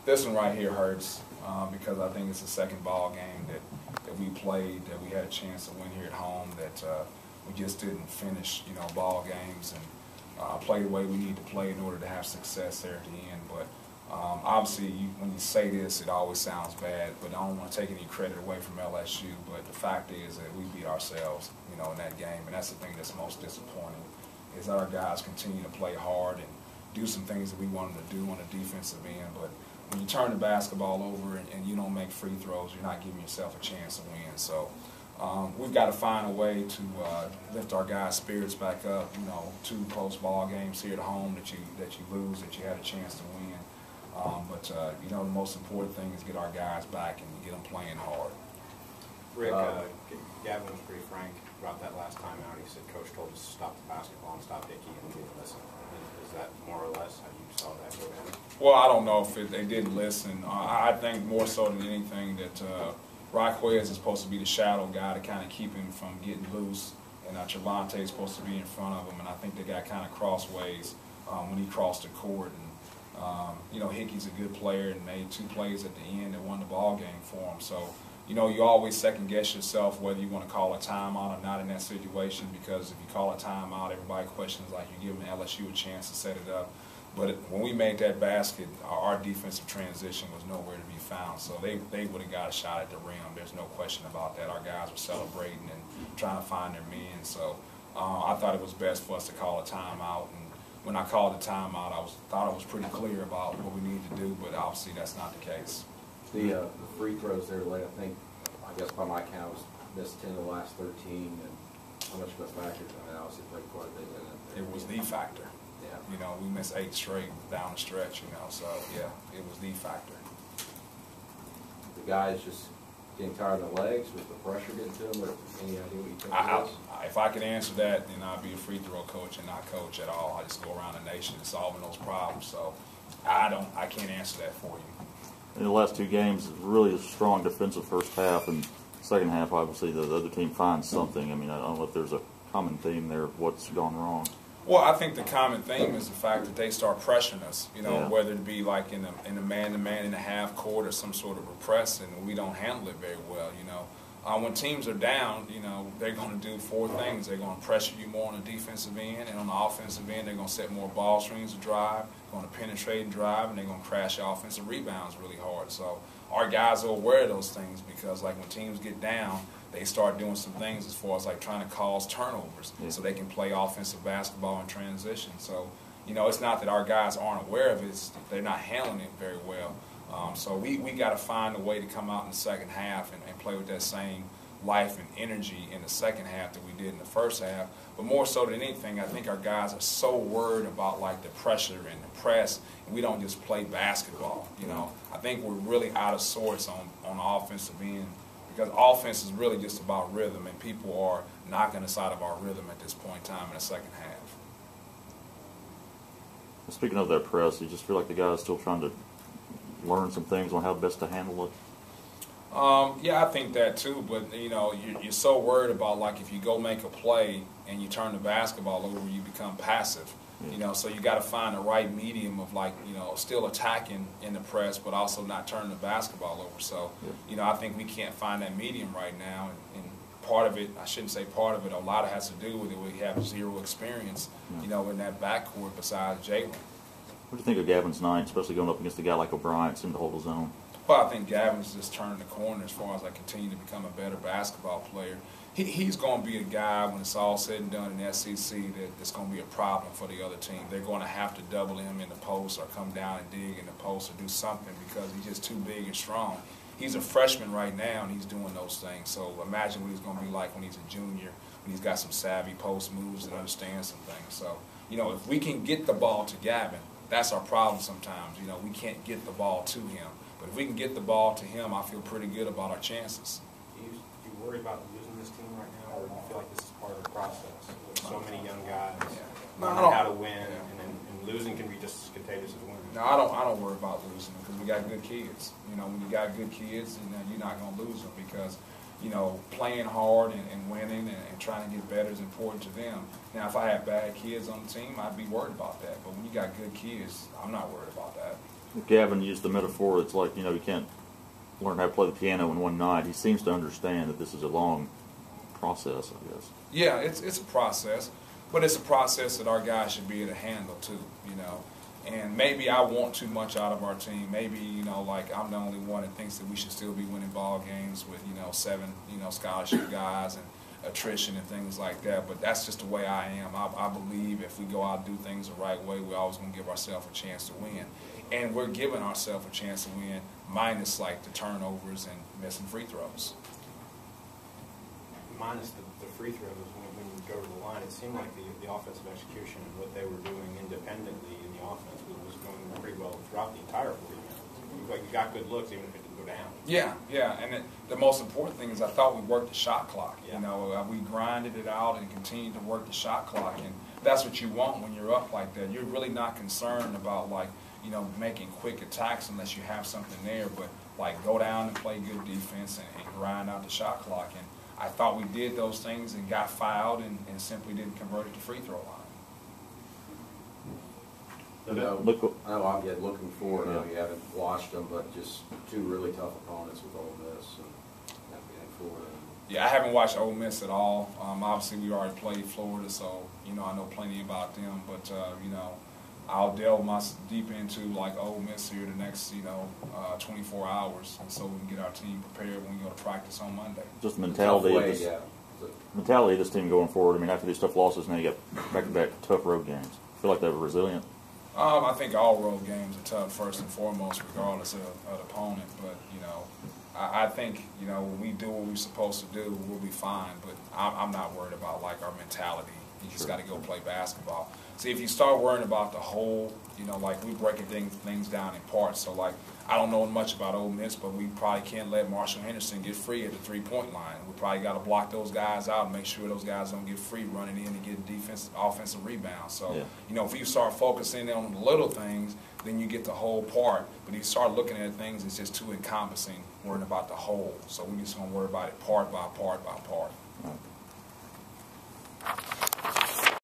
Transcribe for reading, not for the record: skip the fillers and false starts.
This one right here hurts because I think it's the second ball game that we played, that we had a chance to win here at home, that we just didn't finish, ball games and play the way we need to play in order to have success there at the end. But obviously, when you say this, it always sounds bad, but I don't want to take any credit away from LSU. But the fact is that we beat ourselves, in that game, and that's the thing that's most disappointing, is that our guys continue to play hard and do some things that we want them to do on the defensive end. But when you turn the basketball over and you don't make free throws, you're not giving yourself a chance to win. So we've got to find a way to lift our guys' spirits back up. 2 close ball games here at home that you lose, that you had a chance to win. But the most important thing is get our guys back and get them playing hard. Rick, Gavin was pretty frank about that last time out. He said Coach told us to stop the basketball and stop Dickey, and we didn't listen. Is that more or less how you saw that go down? Well, I don't know if they didn't listen. I think more so than anything that Raquez is supposed to be the shadow guy to kind of keep him from getting loose, and Trevante is supposed to be in front of him, and I think they got kind of crossways when he crossed the court. And Hickey's a good player and made 2 plays at the end that won the ball game for him. So, you always second guess yourself whether you want to call a timeout or not in that situation, because if you call a timeout, everybody questions like you're giving LSU a chance to set it up. But when we made that basket, our defensive transition was nowhere to be found. So they would have got a shot at the rim. There's no question about that. Our guys were celebrating and trying to find their men. So I thought it was best for us to call a timeout. And when I called the timeout, I thought I was pretty clear about what we need to do, but obviously that's not the case. The free throws there late, I guess by my count, was missed 10 of the last 13, and how much of a factor? Obviously played quite a bit in it. It was the factor. Yeah. We missed 8 straight down the stretch, so yeah, it was the factor. The guys just getting tired of the legs, with the pressure getting to them, or any idea what you think it is? If I could answer that, then I'd be a free throw coach and not coach at all. I just go around the nation solving those problems. So I can't answer that for you. In the last 2 games, really a strong defensive first half, and second half, obviously, the other team finds something. I mean, I don't know if there's a common theme there of what's gone wrong. Well, I think the common theme is the fact that they start pressuring us, whether it be like in a man-to-man in the half court or some sort of repress, and we don't handle it very well, when teams are down, they're going to do 4 things. They're going to pressure you more on the defensive end, and on the offensive end, they're going to set more ball screens to drive, going to penetrate and drive, and they're going to crash the offensive rebounds really hard. So our guys are aware of those things because, like, when teams get down, they start doing some things as far as like trying to cause turnovers so they can play offensive basketball in transition. So, it's not that our guys aren't aware of it, it's that they're not handling it very well. So we got to find a way to come out in the second half and play with that same life and energy in the second half that we did in the first half. But more so than anything, I think our guys are so worried about like the pressure and the press, and we don't just play basketball. I think we're really out of sorts on the offensive end, because offense is really just about rhythm, and people are knocking us out of our rhythm at this point in time in the second half. Speaking of that press, you just feel like the guys still trying to learn some things on how best to handle it? Yeah, I think that too, but you're so worried about, like, if you go make a play and you turn the basketball over, you become passive. So you got to find the right medium of, like, still attacking in the press, but also not turning the basketball over. So, I think we can't find that medium right now, and part of it, I shouldn't say part of it, a lot of it has to do with it. We have 0 experience, in that backcourt besides Jalen. What do you think of Gavin's night, especially going up against a guy like O'Brien, seemed to hold his own? Well, I think Gavin's just turning the corner as far as I continue to become a better basketball player. He's going to be a guy, when it's all said and done in the SEC, that's going to be a problem for the other team. They're going to have to double him in the post or come down and dig in the post or do something because he's just too big and strong. He's a freshman right now, and he's doing those things. So imagine what he's going to be like when he's a junior, when he's got some savvy post moves and understands some things. So, if we can get the ball to Gavin, that's our problem sometimes. We can't get the ball to him. But if we can get the ball to him, I feel pretty good about our chances. Do you worry about losing this team right now, or do you feel like this is part of the process? With so many young guys learning how to win, and losing can be just as contagious as winning. No, I don't worry about losing them because we got good kids. When you got good kids, you're not going to lose them because, playing hard and winning and trying to get better is important to them. Now, if I had bad kids on the team, I'd be worried about that. But when you got good kids, I'm not worried about that. Gavin used the metaphor. It's like, you can't learn how to play the piano in one night. He seems to understand that this is a long process, I guess. Yeah, it's a process, but it's a process that our guys should be able to handle too, And maybe I want too much out of our team. Maybe, like I'm the only one that thinks that we should still be winning ball games with, 7, scholarship guys and attrition and things like that. But that's just the way I am. I believe if we go out and do things the right way, we're always going to give ourselves a chance to win. And we're giving ourselves a chance to win, minus like the turnovers and missing free throws. Minus the free throws, when you go to the line, it seemed like the offensive execution and what they were doing independently in the offense was going pretty well throughout the entire 40 minutes. It looked like you got good looks even if it didn't go down. Yeah, and the most important thing is I thought we worked the shot clock. Yeah. We grinded it out and continued to work the shot clock, and that's what you want when you're up like that. You're really not concerned about making quick attacks unless you have something there, but go down and play good defense and grind out the shot clock. And I thought we did those things and got fouled and simply didn't convert it to free throw line. I know I'm looking forward. You haven't watched them, but just two really tough opponents with Ole Miss and Florida. Yeah, I haven't watched Ole Miss at all. Obviously, we already played Florida, so I know plenty about them. But I'll delve deep into Ole Miss here the next 24 hours, and so we can get our team prepared when we go to practice on Monday. Just the mentality of this, mentality of this team going forward. I mean, after these tough losses, now you got back-to-back tough road games. I feel like they were resilient. I think all road games are tough first and foremost, regardless of the opponent. But I think when we do what we're supposed to do, we'll be fine. But I'm not worried about our mentality. You just got to go play basketball. See, if you start worrying about the whole, we're breaking things down in parts. So, I don't know much about Ole Miss, but we probably can't let Marshall Henderson get free at the three-point line. We probably got to block those guys out and make sure those guys don't get free running in and getting offensive rebounds. So, if you start focusing on the little things, then you get the whole part. But if you start looking at things, it's just too encompassing, worrying about the whole. So we just going to worry about it part by part by part. Right.